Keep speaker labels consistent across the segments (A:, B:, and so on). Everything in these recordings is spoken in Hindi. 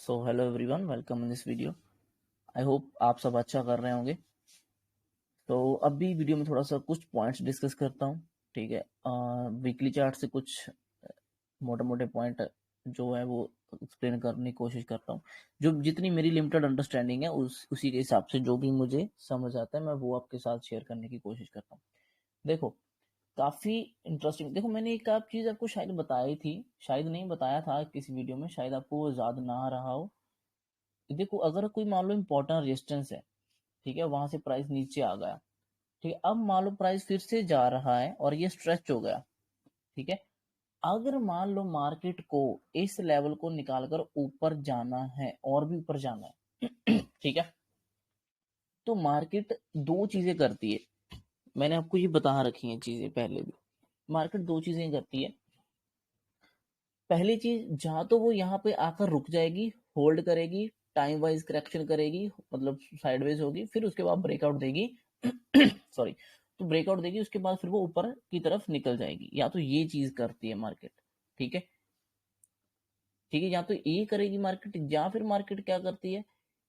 A: So hello everyone, welcome in this video. I hope आप सब अच्छा कर रहे होंगे। तो अभी वीडियो में थोड़ा सा कुछ पॉइंट्स डिस्कस करता हूँ। ठीक है, वीकली चार्ट से कुछ मोटे मोटे पॉइंट जो है वो एक्सप्लेन करने की कोशिश करता हूँ। जो जितनी मेरी लिमिटेड अंडरस्टैंडिंग है उसी के हिसाब से जो भी मुझे समझ आता है मैं वो आपके साथ शेयर करने की कोशिश करता हूँ। देखो, काफी इंटरेस्टिंग। देखो, मैंने एक आप चीज आपको शायद बताई थी, शायद नहीं बताया था किसी वीडियो में, शायद आपको वो याद ना रहा हो। देखो, अगर कोई मान लो इम्पोर्टेंट रेजिस्टेंस है, ठीक है, वहां से प्राइस नीचे आ गया, ठीक है, अब मान लो प्राइस फिर से जा रहा है और ये स्ट्रेच हो गया, ठीक है। अगर मान लो मार्केट को इस लेवल को निकालकर ऊपर जाना है और भी ऊपर जाना है ठीक है, तो मार्केट दो चीजें करती है। मैंने आपको ये बता रखी है चीजें पहले भी। मार्केट दो चीजें करती है। पहली चीज, जहां तो वो यहाँ पे आकर रुक जाएगी, होल्ड करेगी, टाइम वाइज करेक्शन करेगी, मतलब साइडवेज होगी, फिर उसके बाद ब्रेकआउट देगी सॉरी, तो ब्रेकआउट देगी, उसके बाद फिर वो ऊपर की तरफ निकल जाएगी। या तो ये चीज करती है मार्केट, ठीक है, ठीक है, या तो ये करेगी मार्केट, या फिर मार्केट क्या करती है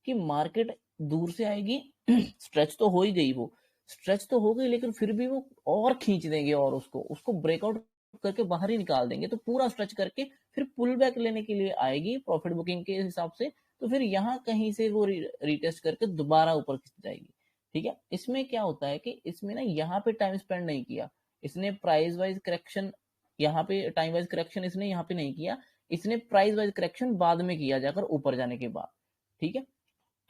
A: कि मार्केट दूर से आएगी स्ट्रेच तो हो ही गई, वो स्ट्रेच तो हो गई, लेकिन फिर भी वो और खींच देंगे और उसको उसको ब्रेकआउट करके बाहर ही निकाल देंगे, तो पूरा स्ट्रेच करके फिर पुल बैक लेने के लिए आएगी प्रॉफिट बुकिंग के हिसाब से। तो फिर यहाँ कहीं से वो रिटेस्ट करके दोबारा ऊपर खींच जाएगी। ठीक है, इसमें क्या होता है कि इसमें ना यहाँ पे टाइम स्पेंड नहीं किया इसने, प्राइस वाइज करेक्शन, यहाँ पे टाइम वाइज करेक्शन इसने यहाँ पे नहीं किया, इसने प्राइस वाइज करेक्शन बाद में किया जाकर ऊपर जाने के बाद। ठीक है,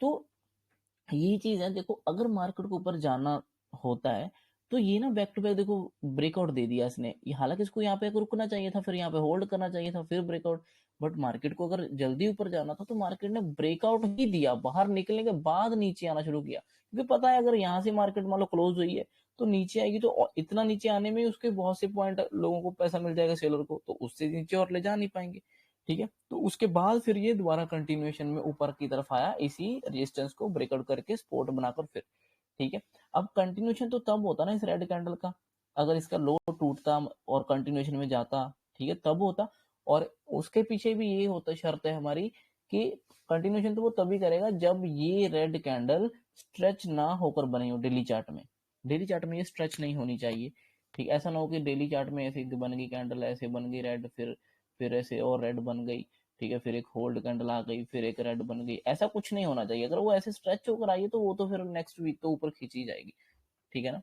A: तो यही चीज है। देखो, अगर मार्केट को ऊपर जाना होता है तो ये ना बैक टू बैक, देखो, ब्रेकआउट दे दिया इसने, हालांकि इसको यहाँ पे रुकना चाहिए था, फिर यहाँ पे होल्ड करना चाहिए था, फिर ब्रेकआउट। बट मार्केट को अगर जल्दी ऊपर जाना था तो मार्केट ने ब्रेकआउट ही दिया, बाहर निकलने के बाद नीचे आना शुरू किया, क्योंकि पता है अगर यहाँ से मार्केट मान लो क्लोज हुई है तो नीचे आएगी, तो इतना नीचे आने में उसके बहुत से पॉइंट लोगों को पैसा मिल जाएगा, सेलर को, तो उससे नीचे और ले जा नहीं पाएंगे। ठीक है, तो उसके बाद फिर ये दोबारा कंटिन्यूएशन में ऊपर की तरफ आया, इसी रेजिस्टेंस को ब्रेकआउट करके सपोर्ट बनाकर फिर। ठीक है, अब कंटिन्यूएशन तो तब होता ना इस रेड कैंडल का, अगर इसका लो टूटता और कंटिन्यूएशन में जाता, ठीक है, तब होता। और उसके पीछे भी ये होता, शर्त है हमारी कि कंटिन्यूएशन तो वो तभी करेगा जब ये रेड कैंडल स्ट्रेच ना होकर बनी हो डेली चार्ट में। डेली चार्ट में ये स्ट्रेच नहीं होनी चाहिए। ठीक, ऐसा ना हो कि डेली चार्ट में ऐसे बन गई कैंडल, ऐसे बन गई रेड, फिर ऐसे और रेड बन गई, ठीक है, फिर एक होल्ड कैंडल आ गई, फिर एक रेड बन गई, ऐसा कुछ नहीं होना चाहिए। अगर वो ऐसे स्ट्रेच होकर आई है तो वो तो फिर नेक्स्ट वीक तो ऊपर खींची जाएगी। ठीक है ना,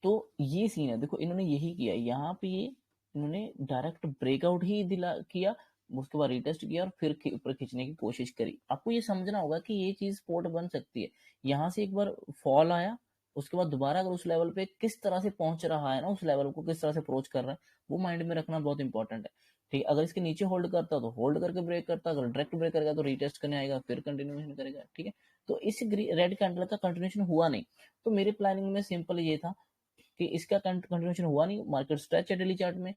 A: तो ये सीन है। देखो, इन्होंने यही किया यहाँ पे, ये इन्होंने डायरेक्ट ब्रेकआउट ही दिला किया, उसके बाद रिटेस्ट किया और फिर ऊपर खींचने की कोशिश करी। आपको ये समझना होगा कि ये चीज स्पॉट बन सकती है। यहाँ से एक बार फॉल आया, उसके बाद दोबारा अगर उस लेवल पे किस तरह से पहुंच रहा है ना, उस लेवल को किस तरह से अप्रोच कर रहा है, वो माइंड में रखना बहुत इंपॉर्टेंट है। ठीक है, अगर इसके नीचे होल्ड करता तो होल्ड करके ब्रेक करता, अगर डायरेक्ट ब्रेक करेगा तो रिटेस्ट करने आएगा, फिर कंटिन्यूएशन करेगा। ठीक है, तो इस रेड कैंडल का कंटिन्यूएशन हुआ नहीं। तो मेरे प्लानिंग में सिंपल ये था कि इसका कंटिन्यूएशन हुआ नहीं, मार्केट स्ट्रेच है डेली चार्ट में,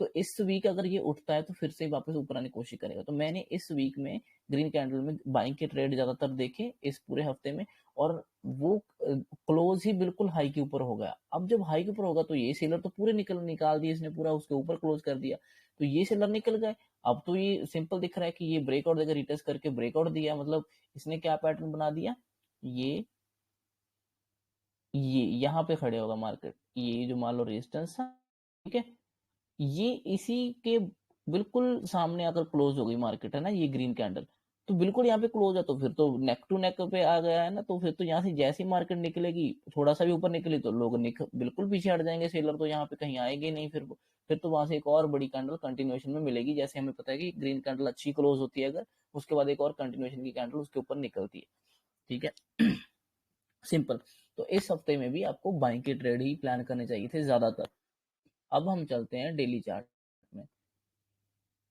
A: तो इस वीक अगर ये उठता है तो फिर से वापस ऊपर आने की कोशिश करेगा। तो मैंने इस वीक में ग्रीन कैंडल में बाइंग के ट्रेड ज्यादातर देखे इस पूरे हफ्ते में, और वो क्लोज ही बिल्कुल हाई के ऊपर हो गया। अब जब हाई के ऊपर होगा तो ये सेलर तो पूरे निकाल दिए इसने, पूरा उसके ऊपर क्लोज कर दिया, तो ये सेलर निकल गए। अब तो ये सिंपल दिख रहा है कि ये ब्रेकआउट देकर रिटेस्ट करके ब्रेकआउट दिया, मतलब इसने क्या पैटर्न बना दिया, ये यहाँ पे खड़े होगा मार्केट, ये जो मान लो रेजिस्टेंस था, ठीक है, ये इसी के बिल्कुल सामने आकर क्लोज हो गई मार्केट, है ना, ये ग्रीन कैंडल, तो बिल्कुल यहाँ पे क्लोज है, तो फिर तो नेक टू नेक पे आ गया है ना, तो फिर तो यहाँ से जैसी मार्केट निकलेगी, थोड़ा सा भी ऊपर निकली तो लोग बिल्कुल पीछे हट जाएंगे, सेलर तो यहाँ पे कहीं आएंगे नहीं, फिर तो वहां से एक और बड़ी कैंडल कंटिन्यूएशन में मिलेगी। जैसे हमें पता है कि ग्रीन कैंडल अच्छी क्लोज होती है अगर, उसके बाद एक और कंटिन्यूएशन की कैंडल उसके ऊपर निकलती है। ठीक है सिंपल। तो इस हफ्ते में भी आपको बाइंग के ट्रेड ही प्लान करने चाहिए थे ज्यादातर। अब हम चलते हैं डेली चार्ट में।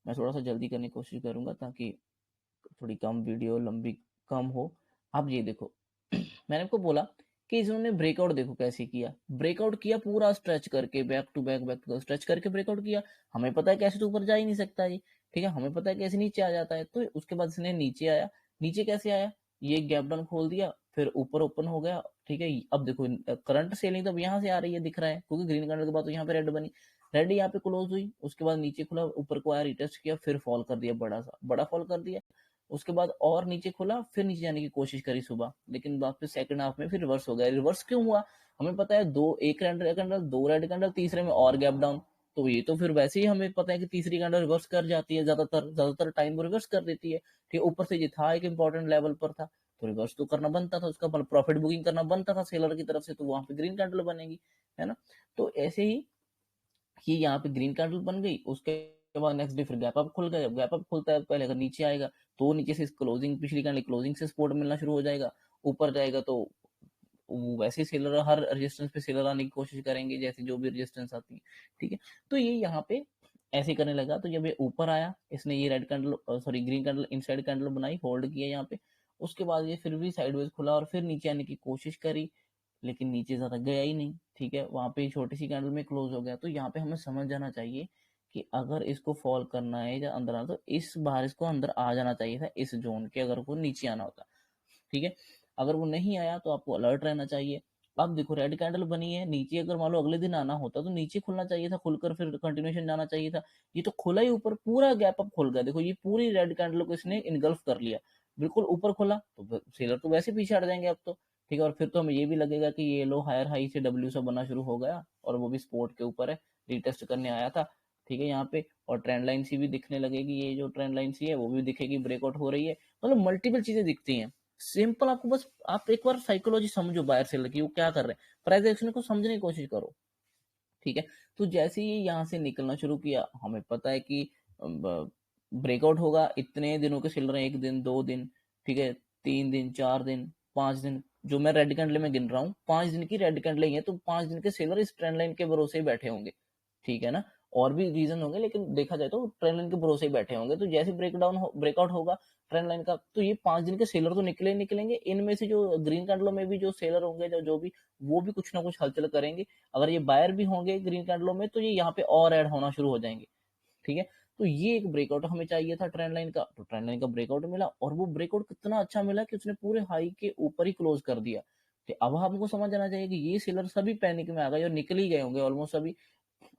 A: मैं थोड़ा सा जल्दी करने की कोशिश करूंगा ताकि थोड़ी कम वीडियो लंबी कम हो। अब ये देखो मैंने आपको बोला कि इन्होंने ब्रेकआउट देखो कैसे किया, ब्रेकआउट किया पूरा स्ट्रेच करके, बैक टू स्ट्रेच करके ब्रेकआउट किया। हमें पता है कैसे तो ऊपर जा ही नहीं सकता ये, ठीक है, हमें पता है कैसे नीचे आ जाता है। तो उसके बाद इसने नीचे आया, नीचे कैसे आया, ये गैप डाउन खोल दिया, फिर ऊपर ओपन हो गया। ठीक है, अब देखो करंट सेलिंग तो अब यहाँ से आ रही है, दिख रहा है, क्योंकि ग्रीन कैंडल के बाद तो यहाँ पे रेड बनी। रेड यहाँ पे क्लोज हुई, उसके बाद नीचे खुला, ऊपर को आया, रिटेस्ट किया, फिर फॉल कर दिया, बड़ा फॉल कर दिया। उसके बाद और नीचे खुला, फिर नीचे जाने की कोशिश करी सुबह, लेकिन वापस सेकंड हाफ में फिर रिवर्स हो गया। रिवर्स क्यों हुआ? हमें पता है एक रेड कैंडल, दो रेड कैंडल, तीसरे में और गैप डाउन। तो ये तो फिर वैसे ही हमें पता है कि तीसरी कैंडल रिवर्स कर जाती है, ज्यादातर टाइम वो रिवर्स कर देती है। ठीक, ऊपर से ये था एक इंपॉर्टेंट लेवल पर था, तो रिवर्स तो करना बनता था, उसका प्रॉफिट बुकिंग करना बनता था सेलर की तरफ से, तो वहां पे ग्रीन कैंडल बनेगी, है ना। तो ऐसे ही कि यहाँ पे ग्रीन कैंडल बन गई, उसके बाद नेक्स्ट डे फिर गैप अप खुल गया। जब गैप अप खुलता है, पहले अगर नीचे आएगा तो नीचे से क्लोजिंग, पिछली कैंडल क्लोजिंग से सपोर्ट मिलना शुरू हो जाएगा। ऊपर जाएगा तो वैसे ही सेलर हर रेजिस्टेंस पे सेलर आने की कोशिश करेंगे, जैसे जो भी रेजिस्टेंस आती है। ठीक है, तो ये यहाँ पे ऐसे करने लगा। तो जब ये ऊपर आया, इसने ये red candle, sorry green candle, inside candle बनाई, होल्ड किया यहाँ पे। उसके बाद ये फिर भी साइडवेज खुला और फिर नीचे आने की कोशिश करी, लेकिन नीचे ज्यादा गया ही नहीं। ठीक है, वहां पे छोटी सी कैंडल में क्लोज हो गया। तो यहाँ पे हमें समझ जाना चाहिए कि अगर इसको फॉल करना है या अंदर आना, तो इस बार इसको अंदर आ जाना चाहिए था इस जोन के, अगर वो नीचे आना होता। ठीक है, अगर वो नहीं आया तो आपको अलर्ट रहना चाहिए। अब देखो रेड कैंडल बनी है नीचे, अगर मान लो अगले दिन आना होता तो नीचे खुलना चाहिए था, खुलकर फिर कंटिन्यूशन जाना चाहिए था। ये तो खुला ही ऊपर, पूरा गैप अप खुल गया। देखो ये पूरी रेड कैंडल को इसने इनगल्फ कर लिया, बिल्कुल ऊपर खुला, तो सेलर तो वैसे पीछे हट जाएंगे अब तो। ठीक है, और फिर तो हमें ये भी लगेगा कि ये लो हायर हाई से डब्ल्यू सा बनना शुरू हो गया, और वो भी स्पोर्ट के ऊपर है, रिटेस्ट करने आया था। ठीक है, यहाँ पे और ट्रेंड लाइन सी भी दिखने लगेगी, ये जो ट्रेंड लाइन सी है वो भी दिखेगी, ब्रेकआउट हो रही है, मतलब मल्टीपल चीजें दिखती हैं। सिंपल, आपको बस आप एक बार साइकोलॉजी समझो बायर सेलर की, वो क्या कर रहे हैं, प्राइस एक्शन को समझने की कोशिश करो। ठीक है, तो जैसे ही यहाँ से निकलना शुरू किया, हमें पता है कि ब्रेकआउट होगा। इतने दिनों के सेलर हैं, एक दिन, दो दिन, ठीक है, 3 दिन, 4 दिन, 5 दिन, जो मैं रेड कैंडल में गिन रहा हूँ, 5 दिन की रेड कैंडल ही है, तो 5 दिन के सेलर इस ट्रेंड लाइन के भरोसे ही बैठे होंगे। ठीक है ना, और भी रीजन होंगे, लेकिन देखा जाए तो ट्रेंड लाइन के भरोसे ही बैठे होंगे। तो जैसे ब्रेकआउट होगा ट्रेंड लाइन का, तो ये 5 दिन के सेलर तो निकले निकलेंगे। इनमें से जो ग्रीन कैंडलों में भी जो सेलर होंगे, जो भी, वो भी कुछ ना कुछ हलचल करेंगे। अगर ये बायर भी होंगे ग्रीन कैंडलों में, तो ये यहाँ पे और ऐड होना शुरू हो जाएंगे। ठीक है, तो ये एक ब्रेकआउट हमें चाहिए था ट्रेंड लाइन का, तो ट्रेंड लाइन का ब्रेकआउट मिला, और वो ब्रेकआउट कितना अच्छा मिला कि उसने पूरे हाई के ऊपर ही क्लोज कर दिया। तो अब हमको समझ आना चाहिए कि ये सेलर सभी पैनिक में आ गए और निकल ही गए होंगे ऑलमोस्ट सभी,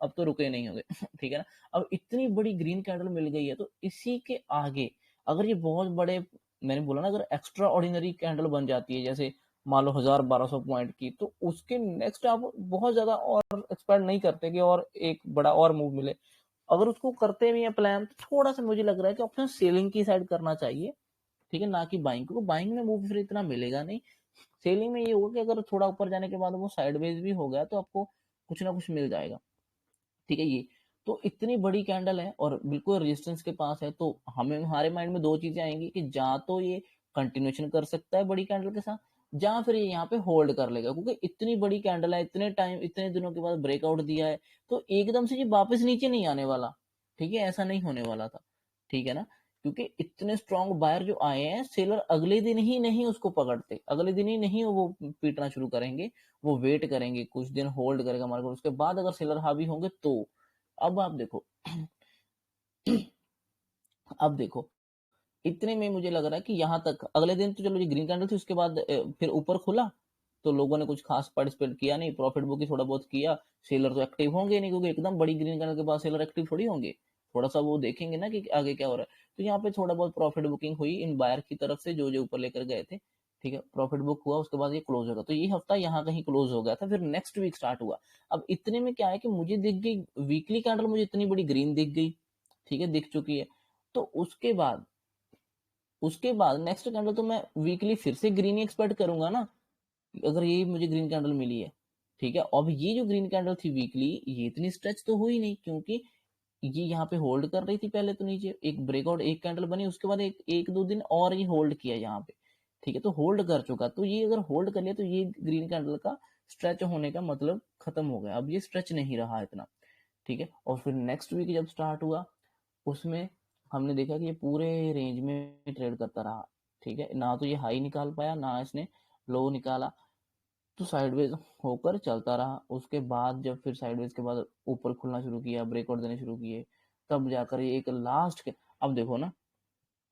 A: अब तो रुके नहीं होंगे। ठीक है ना, अब इतनी बड़ी ग्रीन कैंडल मिल गई है, तो इसी के आगे अगर ये बहुत बड़े, मैंने बोला ना, अगर एक्स्ट्रा ऑर्डिनरी कैंडल बन जाती है, जैसे मान लो 1000-1200 पॉइंट की, तो उसके नेक्स्ट आप बहुत ज्यादा और एक्सपेक्ट नहीं करते कि और एक बड़ा और मूव मिले। अगर उसको करते भी है प्लान, तो थोड़ा सा मुझे लग रहा है कि ऑप्शन सेलिंग की साइड करना चाहिए। ठीक है, ना कि बाइंग, क्योंकि बाइंग में मूव फिर इतना मिलेगा नहीं। सेलिंग में ये होगा कि अगर थोड़ा ऊपर जाने के बाद वो साइडवेज भी हो गया, तो आपको कुछ ना कुछ मिल जाएगा। ठीक है, ये तो इतनी बड़ी कैंडल है और बिल्कुल रेजिस्टेंस के पास है, तो हमें, हमारे माइंड में दो चीजें आएंगी कि या तो ये कंटिन्यूशन कर सकता है बड़ी कैंडल के साथ, या फिर ये यहाँ पे होल्ड कर लेगा, क्योंकि इतनी बड़ी कैंडल है, इतने टाइम, इतने दिनों के बाद ब्रेकआउट दिया है, तो एकदम से ये वापस नीचे नहीं आने वाला। ठीक है, ऐसा नहीं होने वाला था। ठीक है ना, क्योंकि इतने स्ट्रॉन्ग बायर जो आए हैं, सेलर अगले दिन ही नहीं उसको पकड़ते, अगले दिन ही नहीं वो पीटना शुरू करेंगे, वो वेट करेंगे, कुछ दिन होल्ड करेगा मार्केट, उसके बाद अगर सेलर हावी होंगे तो। अब आप देखो, अब देखो, इतने में मुझे लग रहा है कि यहाँ तक अगले दिन तो चलो ये ग्रीन कैंडल थी, उसके बाद फिर ऊपर खुला, तो लोगों ने कुछ खास पार्टिसिपेट किया नहीं, प्रॉफिट बुक ही थोड़ा बहुत किया। सेलर तो एक्टिव होंगे नहीं, क्योंकि एकदम बड़ी ग्रीन कैंडल के बाद सेलर एक्टिव थोड़ी होंगे, थोड़ा सा वो देखेंगे ना कि आगे क्या हो रहा है। तो यहाँ पे थोड़ा बहुत प्रॉफिट बुकिंग हुई इन बायर की तरफ से, जो जो ऊपर लेकर गए थे। ठीक है, प्रॉफिट बुक हुआ, उसके बाद ये क्लोज होगा, तो ये हफ्ता यहाँ कहीं क्लोज हो गया था, फिर नेक्स्ट वीक स्टार्ट हुआ। अब इतने में क्या है कि मुझे दिख गई वीकली कैंडल, मुझे इतनी बड़ी ग्रीन दिख गई। ठीक है, दिख चुकी है। तो उसके बाद नेक्स्ट कैंडल तो मैं वीकली फिर से ग्रीन ही एक्सपेक्ट करूंगा ना, अगर ये मुझे ग्रीन कैंडल मिली है। ठीक है, अब ये जो ग्रीन कैंडल थी वीकली, ये इतनी स्ट्रेच तो हुई नहीं, क्योंकि ये यहाँ पे होल्ड कर रही थी पहले, तो नीचे एक ब्रेकआउट, एक कैंडल बनी, उसके बाद एक एक दो दिन और ये होल्ड किया यहाँ पे। ठीक है, तो होल्ड कर चुका, तो ये अगर होल्ड कर लिया, तो ये ग्रीन कैंडल का स्ट्रेच होने का मतलब खत्म हो गया, अब ये स्ट्रेच नहीं रहा इतना। ठीक है, और फिर नेक्स्ट वीक जब स्टार्ट हुआ, उसमें हमने देखा कि ये पूरे रेंज में ट्रेड करता रहा। ठीक है, ना तो ये हाई निकाल पाया, ना इसने लो निकाला, तो साइडवेज होकर चलता रहा। उसके बाद जब फिर साइडवेज के बाद ऊपर खुलना शुरू किया, ब्रेकआउट देने शुरू किए, तब जाकर ये एक लास्ट के, अब देखो ना,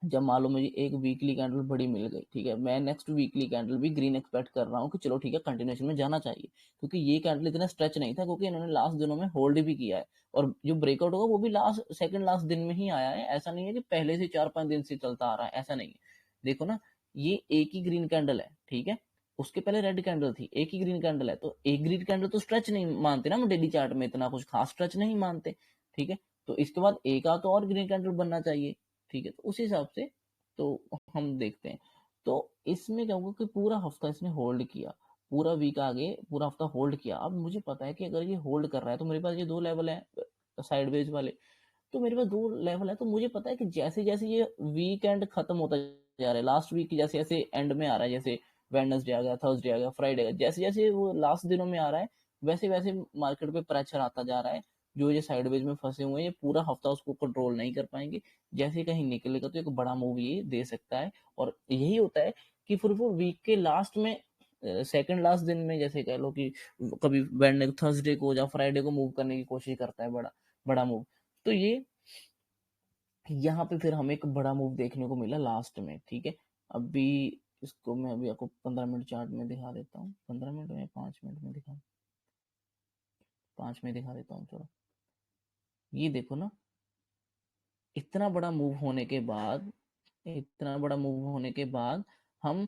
A: जब मान लो मुझे एक वीकली कैंडल बड़ी मिल गई, ठीक है, मैं नेक्स्ट वीकली कैंडल भी ग्रीन एक्सपेक्ट कर रहा हूँ कि चलो ठीक है कंटिन्यूएशन में जाना चाहिए, क्योंकि ये कैंडल इतना स्ट्रेच नहीं था, क्योंकि इन्होंने लास्ट दिनों में होल्ड भी किया है, और जो ब्रेकआउट होगा वो भी लास्ट सेकंड लास्ट दिन में ही आया है, ऐसा नहीं है कि पहले से 4-5 दिन से चलता आ रहा है, ऐसा नहीं है। देखो ना, ये एक ही ग्रीन कैंडल है, ठीक है, उसके पहले रेड कैंडल थी, एक ही ग्रीन कैंडल है, तो एक ग्रीन कैंडल तो स्ट्रेच नहीं मानते ना हम डेली चार्ट में, इतना कुछ खास स्ट्रेच नहीं मानते, ठीक है, तो इसके बाद एक आध तो और ग्रीन कैंडल बनना चाहिए, ठीक है, तो उस हिसाब से तो हम देखते हैं। तो इसमें क्या होगा कि पूरा हफ्ता इसने होल्ड किया, पूरा वीक आगे पूरा हफ्ता होल्ड किया। अब मुझे पता है कि अगर ये होल्ड कर रहा है तो मेरे पास ये दो लेवल है साइडवेज वाले, तो मेरे पास दो लेवल है, तो मुझे पता है कि जैसे जैसे ये वीकेंड खत्म होता जा रहा है, लास्ट वीक जैसे जैसे एंड में आ रहा है, जैसे वेडनेसडे आ गया, थर्सडे आ गया, फ्राइडे आ गया, जैसे जैसे वो लास्ट दिनों में आ रहा है, वैसे वैसे मार्केट पे प्रेशर आता जा रहा है। जो ये साइडवेज में फंसे हुए हैं, ये पूरा हफ्ता उसको कंट्रोल नहीं कर पाएंगे, जैसे कहीं निकलेगा तो एक बड़ा मूव ये दे सकता है। और यही होता है कि फिर वो वीक के लास्ट में सेकंड लास्ट दिन में, जैसे कह लो कि कभी वेडनेस थर्सडे को या फ्राइडे को मूव करने की कोशिश करता है, बड़ा बड़ा मूव। तो ये यहाँ पे फिर हमें एक बड़ा मूव देखने को मिला लास्ट में, ठीक है। अभी इसको मैं अभी आपको 15 मिनट चार्ट में दिखा देता हूँ, 15 मिनट में 5 मिनट में दिखा, 5 में दिखा देता हूँ, चलो। ये देखो ना, इतना बड़ा मूव होने के बाद, इतना बड़ा मूव होने के बाद हम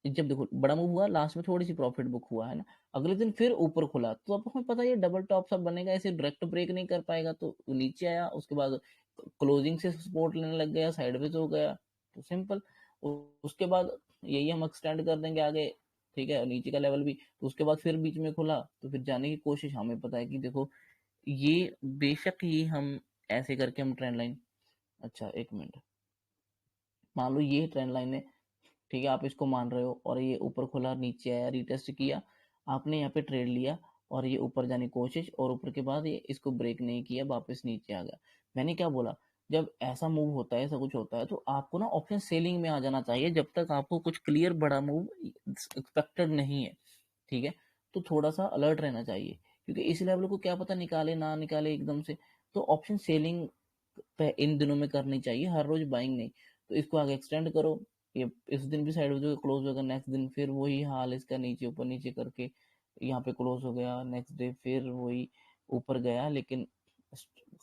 A: जब देखो बड़ा मूव हुआ, लास्ट में थोड़ी सी प्रॉफिट बुक हुआ है ना, अगले दिन फिर ऊपर खुला, तो अब हमें पता है ये डबल टॉप सब बनेगा, ऐसे डायरेक्ट ब्रेक नहीं कर पाएगा, तो नीचे आया, उसके बाद क्लोजिंग से सपोर्ट लेने लग गया, साइडवेज हो गया, तो सिंपल। उसके बाद यही हम एक्सटेंड कर देंगे आगे, ठीक है, नीचे का लेवल भी, तो उसके बाद फिर बीच में खुला, तो फिर जाने की कोशिश, हमें पता है कि देखो ये बेशक ही हम ऐसे करके हम ट्रेंड लाइन, अच्छा एक मिनट, मान लो ये ट्रेंड लाइन है, ठीक है, आप इसको मान रहे हो, और ये ऊपर खुला, नीचे आया, रिटेस्ट किया, आपने यहाँ पे ट्रेड लिया, और ये ऊपर जाने की कोशिश, और ऊपर के बाद ये इसको ब्रेक नहीं किया, वापस नीचे आ गया। मैंने क्या बोला, जब ऐसा मूव होता है, ऐसा कुछ होता है, तो आपको ना ऑप्शन सेलिंग में आ जाना चाहिए, जब तक आपको कुछ क्लियर बड़ा मूव एक्सपेक्टेड नहीं है, ठीक है, तो थोड़ा सा अलर्ट रहना चाहिए, क्योंकि इस लेवल को क्या पता निकाले ना निकाले एकदम से, तो ऑप्शन सेलिंग इन दिनों में करनी चाहिए, हर रोज बाइंग नहीं। तो इसको आगे एक्सटेंड करो, ये इस दिन भी साइड हो क्लोज होगा, नेक्स्ट दिन फिर वही हाल इसका, नीचे ऊपर नीचे करके यहाँ पे क्लोज हो गया, नेक्स्ट डे फिर वही ऊपर गया, लेकिन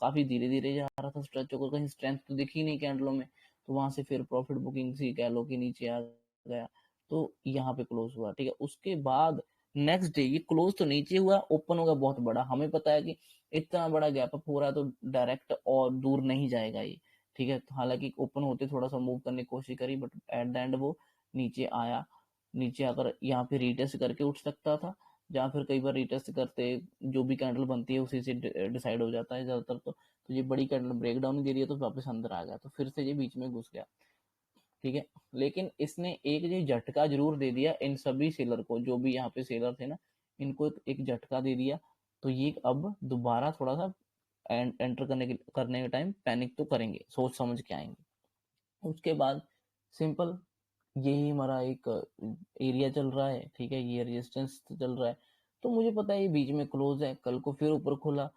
A: काफी धीरे धीरे जा रहा था, स्ट्रेच होकर कहीं स्ट्रेंथ तो दिखी नहीं कैंडलों में, तो वहां से फिर प्रॉफिट बुकिंग सी कह लो कि नीचे आ गया, तो यहाँ पे क्लोज हुआ, ठीक है। उसके बाद नेक्स्ट डे ये क्लोज तो नीचे हुआ, ओपन होगा बहुत बड़ा, हमें पता है कि इतना बड़ा गैप अप हो रहा है, तो डायरेक्ट और दूर नहीं जाएगा ये, ठीक है, तो हालांकि ओपन होते थोड़ा सा मूव करने की कोशिश करी, बट एट द एंड वो नीचे आया, नीचे आकर यहाँ पे रिटेस्ट करके उठ सकता था, या फिर कई बार रिटेस्ट करते जो भी कैंडल बनती है उसी से डिसाइड हो जाता है ज्यादातर, तो ये बड़ी कैंडल ब्रेक डाउन दे रही है, तो वापस अंदर आ गया, तो फिर से ये बीच में घुस गया, ठीक है। लेकिन इसने एक ये झटका जरूर दे दिया इन सभी सेलर को, जो भी यहाँ पे सेलर थे ना, इनको एक झटका दे दिया, तो ये अब दोबारा थोड़ा सा एंटर करने के टाइम पैनिक तो करेंगे, सोच समझ के आएंगे। उसके बाद सिंपल यही हमारा एक एरिया चल रहा है, ठीक है, ये रेजिस्टेंस चल रहा है, तो मुझे पता है ये बीच में क्लोज है, कल को फिर ऊपर खुला,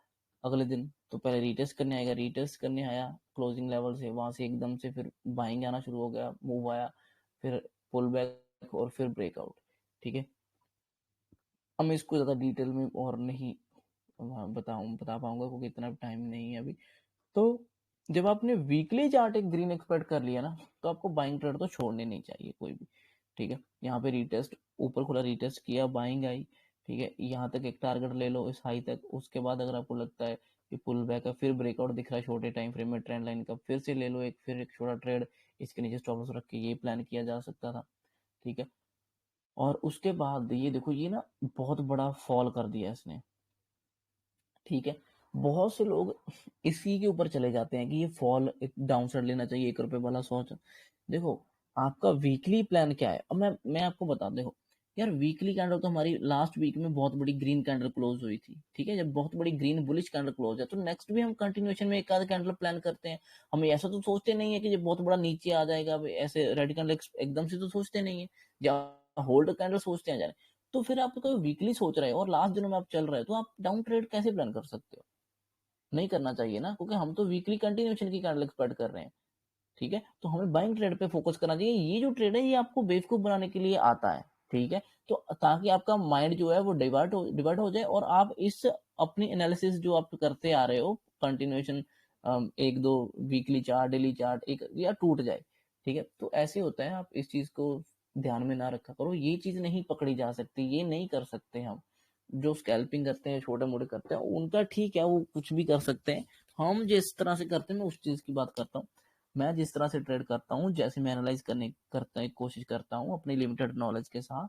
A: अगले दिन तो पहले रीटेस्ट करने आएगा, रीटेस्ट करने आया क्लोजिंग लेवल से, वहां से एकदम से फिर बाइंग आना शुरू हो गया, मूव आया, फिर पुल बैक और फिर ब्रेकआउट, ठीक है। अब मैं इसको ज्यादा डिटेल में और नहीं बता पाऊंगा, क्योंकि इतना टाइम नहीं है अभी। तो जब आपने वीकली चार्ट एक ग्रीन एक्सपेक्ट कर लिया ना, तो आपको बाइंग ट्रेड तो छोड़ने नहीं चाहिए कोई भी, ठीक है। यहाँ पे रिटेस्ट, ऊपर खुला रिटेस्ट किया, बाइंग आई, ठीक है, यहाँ तक एक टारगेट ले लो इस हाई तक, उसके बाद अगर आपको लगता है कि पुल बैक है, फिर ब्रेकआउट दिख रहा है छोटे टाइम फ्रेम में ट्रेंड लाइन का, फिर से ले लो एक, फिर एक छोटा ट्रेड इसके नीचे स्टॉप लॉस रख के, ये प्लान किया जा सकता था, ठीक है। और उसके बाद ये देखो, ये ना बहुत बड़ा फॉल कर दिया इसने, ठीक है। बहुत से लोग इसी के ऊपर चले जाते हैं कि ये फॉल एक डाउन साइड लेना चाहिए, 1 रुपए वाला सोच। देखो आपका वीकली प्लान क्या है, अब मैं आपको बता, देखो यार, वीकली कैंडल तो हमारी लास्ट वीक में बहुत बड़ी ग्रीन कैंडल क्लोज हुई थी, ठीक है, जब बहुत बड़ी ग्रीन बुलिश कैंडल क्लोज है, तो नेक्स्ट भी हम कंटिन्यूएशन में एक आध कैंडल प्लान करते हैं, हम ऐसा तो सोचते नहीं है कि ये बहुत बड़ा नीचे आ जाएगा, ऐसे रेड कैंडल एकदम से तो सोचते नहीं है, या होल्ड कैंडल सोचते हैं जाने। तो फिर आप तो वीकली सोच रहे हो और लास्ट दिनों में आप चल रहे हो, तो आप डाउन ट्रेड कैसे प्लान कर सकते हो? नहीं करना चाहिए ना, क्योंकि हम तो वीकली कंटिन्यूएशन की कैंडल एक्सपेक्ट कर रहे हैं, ठीक है। तो हमें बाइंग ट्रेड पे फोकस करना चाहिए। ये जो ट्रेड है ये आपको बेवकूफ बनाने के लिए आता है, ठीक है। तो ताकि आपका माइंड जो है वो डिवर्ट हो जाए और आप इस अपनी एनालिसिस जो आप करते आ रहे हो कंटिन्यूएशन, एक दो वीकली चार्ट, डेली चार्ट एक या टूट जाए, ठीक है। तो ऐसे होता है, आप इस चीज को ध्यान में ना रखा करो। ये चीज नहीं पकड़ी जा सकती, ये नहीं कर सकते हम। जो स्कैल्पिंग करते हैं, छोटे मोटे करते हैं, उनका ठीक है, वो कुछ भी कर सकते हैं। हम जिस तरह से करते हैं, मैं उस चीज की बात करता हूँ। मैं जिस तरह से ट्रेड करता हूँ, जैसे मैं एनालाइज करने करता है कोशिश करता हूँ अपनी लिमिटेड नॉलेज के साथ,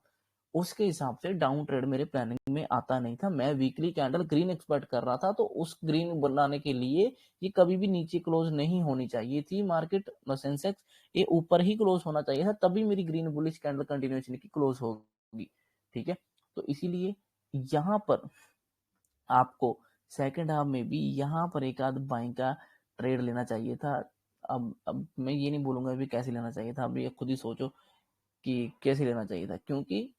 A: उसके हिसाब से डाउन ट्रेड मेरे प्लानिंग में आता नहीं था। मैं वीकली कैंडल ग्रीन एक्सपेक्ट कर रहा था, तो उस ग्रीन बनाने के लिए ये कभी भी नीचे क्लोज नहीं होनी चाहिए थी मार्केट, सेंसेक्स ये ऊपर ही क्लोज होना चाहिए था, तभी मेरी ग्रीन बुलिश कैंडल कंटिन्यूएशन की क्लोज होगी, ठीक है। तो इसीलिए यहाँ पर आपको सेकंड हाफ में भी यहाँ पर एक आध बाइंग का ट्रेड लेना चाहिए था। अब मैं ये नहीं बोलूंगा भी कैसे लेना चाहिए था, अब ये खुद ही सोचो कि कैसे लेना चाहिए था, क्योंकि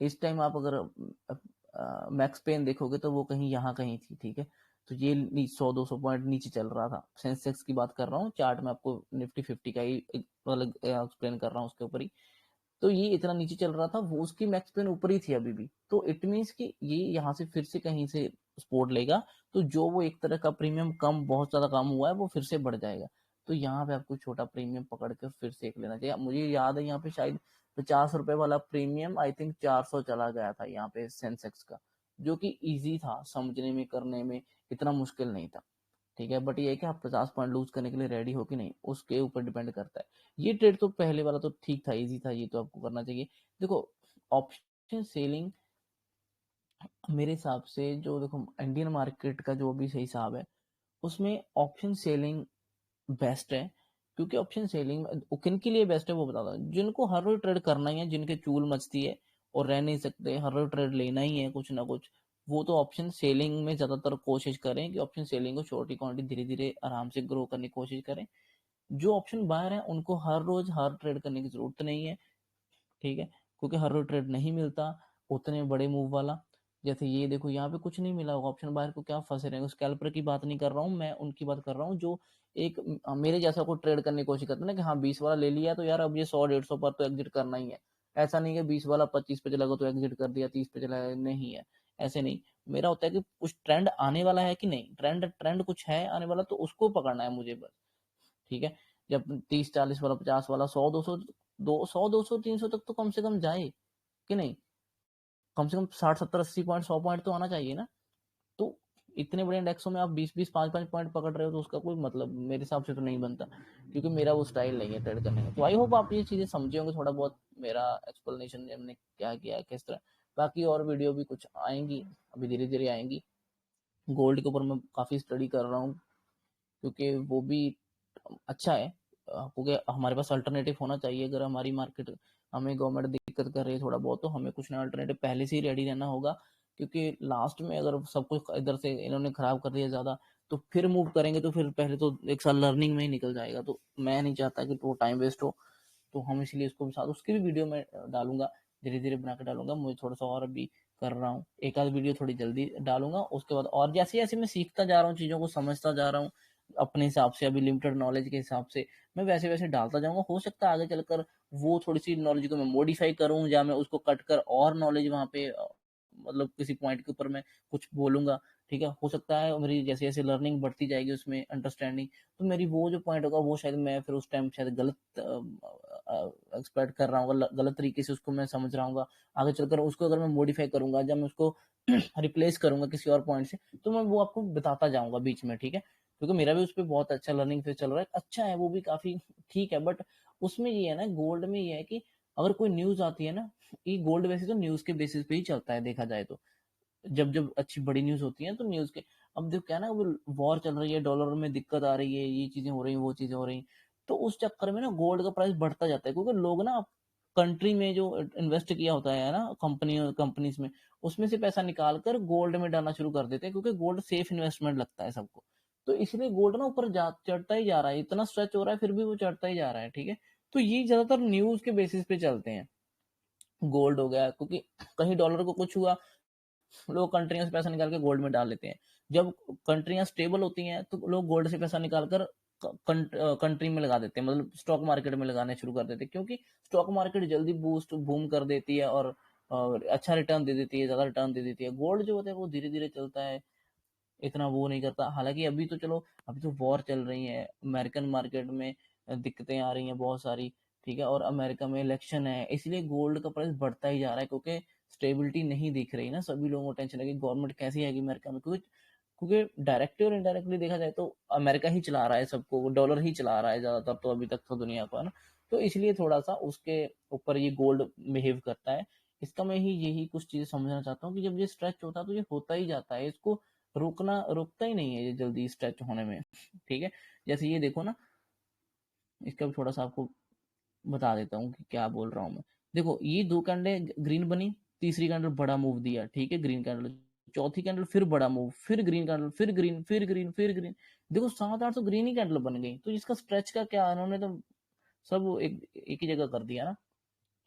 A: इस टाइम आप अगर मैक्स पेन देखोगे तो वो कहीं यहाँ कहीं थी, ठीक है। तो ये 100-200 पॉइंट नीचे चल रहा था। सेंसेक्स की बात कर रहा हूँ, चार्ट में आपको निफ्टी 50 का ही अलग एक्सप्लेन कर रहा हूँ उसके ऊपर ही। तो ये इतना नीचे चल रहा था, वो उसकी मैक्स पेन ऊपर ही थी अभी भी। तो इट मीन्स कि ये यहाँ से फिर से कहीं से सपोर्ट लेगा, तो जो वो एक तरह का प्रीमियम कम, बहुत ज्यादा कम हुआ है, वो फिर से बढ़ जाएगा। तो यहाँ पे आपको छोटा प्रीमियम पकड़ कर फिर से एक लेना चाहिए। मुझे याद है यहाँ पे शायद 50 रुपए वाला प्रीमियम आई थिंक 400 चला गया था यहाँ पे सेंसेक्स का, जो कि इजी था समझने में, करने में इतना मुश्किल नहीं था, ठीक है। बट ये है कि आप 50 पॉइंट लूज करने के लिए रेडी हो कि नहीं, उसके ऊपर डिपेंड करता है। ये ट्रेड तो पहले वाला तो ठीक था, इजी था, ये तो आपको करना चाहिए। देखो, ऑप्शन सेलिंग मेरे हिसाब से, जो देखो इंडियन मार्केट का जो भी सही हिसाब है, उसमें ऑप्शन सेलिंग बेस्ट है। क्योंकि ऑप्शन सेलिंग किन के लिए बेस्ट है वो बताता हूँ। जिनको हर रोज ट्रेड करना ही है, जिनके चूल मचती है और रह नहीं सकते, हर रोज ट्रेड लेना ही है कुछ ना कुछ, वो तो ऑप्शन सेलिंग में ज्यादातर कोशिश करें कि ऑप्शन सेलिंग को छोटी क्वांटिटी धीरे धीरे आराम से ग्रो करने की कोशिश करें। जो ऑप्शन बायर है उनको हर रोज हर ट्रेड करने की जरूरत नहीं है, ठीक है। क्योंकि हर रोज ट्रेड नहीं मिलता उतने बड़े मूव वाला। जैसे ये देखो, यहाँ पे कुछ नहीं मिला होगा ऑप्शन बायर को, क्या फंसे रहेंगे। स्कैल्पर की बात नहीं कर रहा हूँ मैं, उनकी बात कर रहा हूँ जो एक मेरे जैसा को ट्रेड करने की कोशिश करते हैं ना, कि हाँ 20 वाला ले लिया तो यार अब ये 100-150 पर तो एग्जिट करना ही है। ऐसा नहीं है 20 वाला 25 पे चला गया तो एग्जिट कर दिया, 30 पे चला गया, नहीं है ऐसे नहीं। मेरा होता है कि कुछ ट्रेंड आने वाला है कि नहीं, ट्रेंड ट्रेंड कुछ है आने वाला, तो उसको पकड़ना है मुझे बस, ठीक है। जब 30-40 वाला, 50 वाला, 100-200, 200-300 तक तो कम से कम जाए कि नहीं, कम से कम 60-70-80 पॉइंट, 100 पॉइंट तो आना चाहिए ना। तो इतने बड़े इंडेक्सों में आप 20-20, 5-5 पॉइंट पकड़ रहे हो, तो उसका कोई मतलब मेरे हिसाब से तो नहीं बनता, क्योंकि मेरा वो स्टाइल नहीं है ट्रेड करने का। तो आई होप आप ये चीजें समझे होंगे थोड़ा बहुत, मेरा एक्सप्लेनेशन हमने क्या किया है किस तरह। बाकी और वीडियो भी कुछ आएंगी, अभी धीरे धीरे आएंगी। गोल्ड के ऊपर मैं काफी स्टडी कर रहा हूँ, क्योंकि वो भी अच्छा है, क्योंकि हमारे पास अल्टरनेटिव होना चाहिए। अगर हमारी मार्केट, हमें गवर्नमेंट दिक्कत कर रही है थोड़ा बहुत, तो हमें कुछ ना अल्टरनेटिव पहले से ही रेडी रहना होगा। क्योंकि लास्ट में अगर सब कुछ इधर से इन्होंने खराब कर दिया ज्यादा, तो फिर मूव करेंगे तो फिर पहले तो एक साल लर्निंग में ही निकल जाएगा। तो मैं नहीं चाहता कि वो टाइम वेस्ट हो। तो हम इसलिए उसको भी साथ, उसकी भी वीडियो में डालूंगा, धीरे धीरे बना के डालूंगा। मुझे थोड़ा सा और अभी कर रहा हूँ, एक आध वीडियो थोड़ी जल्दी डालूंगा उसके बाद। और जैसे जैसे मैं सीखता जा रहा हूँ, चीजों को समझता जा रहा हूँ अपने हिसाब से, अभी लिमिटेड नॉलेज के हिसाब से, मैं वैसे वैसे डालता जाऊंगा। हो सकता है आगे चलकर वो थोड़ी सी नॉलेज को मैं मॉडिफाई करूँ, या मैं उसको कट कर और नॉलेज वहां पे मतलब किसी पॉइंट के ऊपर मैं कुछ बोलूंगा, ठीक है। हो सकता है मेरी जैसे जैसे लर्निंग बढ़ती जाएगी, उसमें अंडरस्टैंडिंग, तो मेरी वो जो पॉइंट होगा वो शायद मैं फिर उस टाइम शायद गलत एक्सपेक्ट कर रहा हूँ, गलत तरीके से उसको मैं समझ रहा हूँ। आगे चलकर उसको अगर मैं मॉडिफाई करूंगा, जब मैं उसको रिप्लेस करूंगा किसी और पॉइंट से, तो मैं वो आपको बताता जाऊंगा बीच में, ठीक है। क्योंकि मेरा भी उस पर बहुत अच्छा लर्निंग फेज चल रहा है, अच्छा है वो भी काफी ठीक है। बट उसमें ये है ना, गोल्ड में ये है कि अगर कोई न्यूज आती है ना, ये गोल्ड वैसे तो न्यूज के बेसिस पे ही चलता है देखा जाए तो। जब जब अच्छी बड़ी न्यूज होती है तो न्यूज के, अब देखो क्या है ना, वो वॉर चल रही है, डॉलर में दिक्कत आ रही है, ये चीजें हो रही हैं, वो चीजें हो रही हैं, तो उस चक्कर में ना गोल्ड का प्राइस बढ़ता जाता है। क्योंकि लोग ना कंट्री में जो इन्वेस्ट किया होता है ना, कंपनीज में, उसमें से पैसा निकाल कर गोल्ड में डालना शुरू कर देते हैं, क्योंकि गोल्ड सेफ इन्वेस्टमेंट लगता है सबको। तो इसलिए गोल्ड ना ऊपर चढ़ता ही जा रहा है, इतना स्ट्रेच हो रहा है फिर भी वो चढ़ता ही जा रहा है, ठीक है। तो ये ज्यादातर न्यूज के बेसिस पे चलते हैं। गोल्ड हो गया, क्योंकि कहीं डॉलर को कुछ हुआ, लोग कंट्रियों से पैसा निकाल के गोल्ड में डाल लेते हैं। जब कंट्रियां स्टेबल होती हैं तो लोग गोल्ड से पैसा निकाल कर कंट्री में लगा देते हैं, मतलब स्टॉक मार्केट में लगाने शुरू कर देते हैं, क्योंकि स्टॉक मार्केट जल्दी बूस्ट बूम कर देती है और अच्छा रिटर्न दे देती है, ज़्यादा रिटर्न दे देती है। गोल्ड जो होता है वो धीरे धीरे चलता है, इतना वो नहीं करता। हालांकि अभी तो चलो, अभी तो वॉर चल रही है, अमेरिकन मार्केट में दिक्कतें आ रही हैं बहुत सारी, ठीक है, और अमेरिका में इलेक्शन है, इसलिए गोल्ड का प्राइस बढ़ता ही जा रहा है, क्योंकि स्टेबिलिटी नहीं दिख रही ना, सभी लोगों को टेंशन है कि गवर्नमेंट कैसी आएगी अमेरिका में, क्योंकि डायरेक्टली और इनडायरेक्टली देखा जाए तो अमेरिका ही चला रहा है सबको, डॉलर ही चला रहा है ज़्यादातर तो अभी तक तो दुनिया को, है ना। तो इसलिए थोड़ा सा उसके ऊपर ये गोल्ड बिहेव करता है। इसका मैं ही यही कुछ चीज़ें समझना चाहता हूँ कि जब ये स्ट्रेच होता है तो ये होता ही जाता है, इसको रुकता ही नहीं है ये जल्दी स्ट्रेच होने में, ठीक है। जैसे ये देखो ना, इसका भी थोड़ा सा आपको बता देता हूँ कि क्या बोल रहा हूँ मैं। देखो ये दो कैंडल ग्रीन बनी, तीसरी कैंडल बड़ा मूव दिया, ठीक है, ग्रीन कैंडल, चौथी कैंडल फिर बड़ा मूव, फिर ग्रीन कैंडल, फिर ग्रीन, फिर ग्रीन, फिर ग्रीन। देखो 7-8 तो ग्रीन ही कैंडल बन गई, तो इसका स्ट्रेच का क्या, उन्होंने तो सब एक ही जगह कर दिया ना।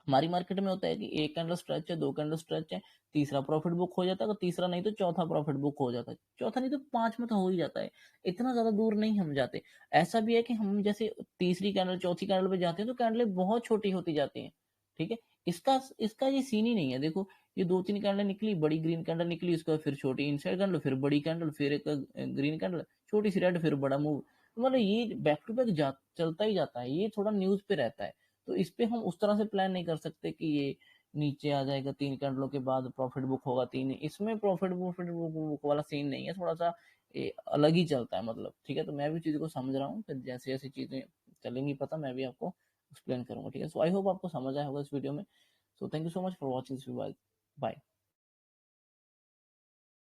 A: हमारी मार्केट में होता है कि एक कैंडल स्ट्रेच है, दो कैंडल स्ट्रेच है, तीसरा प्रॉफिट बुक हो जाता है, अगर तीसरा नहीं तो चौथा प्रॉफिट बुक हो जाता है, चौथा नहीं तो पांच में तो हो ही जाता है, इतना ज्यादा दूर नहीं हम जाते। ऐसा भी है कि हम जैसे तीसरी कैंडल चौथी कैंडल पे जाते हैं तो कैंडलें बहुत छोटी होती जाती हैं, ठीक है। इसका इसका ये सीन ही नहीं है। देखो ये 2-3 कैंडल निकली, बड़ी ग्रीन कैंडल निकली, उसके बाद फिर छोटी इनसाइड कैंडल, फिर बड़ी कैंडल, फिर एक ग्रीन कैंडल, छोटी सी रेड, फिर बड़ा मूव, मतलब ये बैक टू बैक चलता ही जाता है, ये थोड़ा न्यूज पे रहता है। तो इस पे हम उस तरह से प्लान नहीं कर सकते कि ये नीचे आ जाएगा 3 कैंडलों के बाद प्रॉफिट बुक होगा 3, इसमें प्रॉफिट बुक वाला सीन नहीं है, थोड़ा सा ये अलग ही चलता है, मतलब, ठीक है। तो मैं भी चीज़ों को समझ रहा हूँ, फिर जैसे जैसे चीज़ें चलेंगी पता मैं भी आपको एक्सप्लेन करूंगा, ठीक है। सो आई होप आपको समझ आया होगा इस वीडियो में। So thank you so much for watching this video. Bye.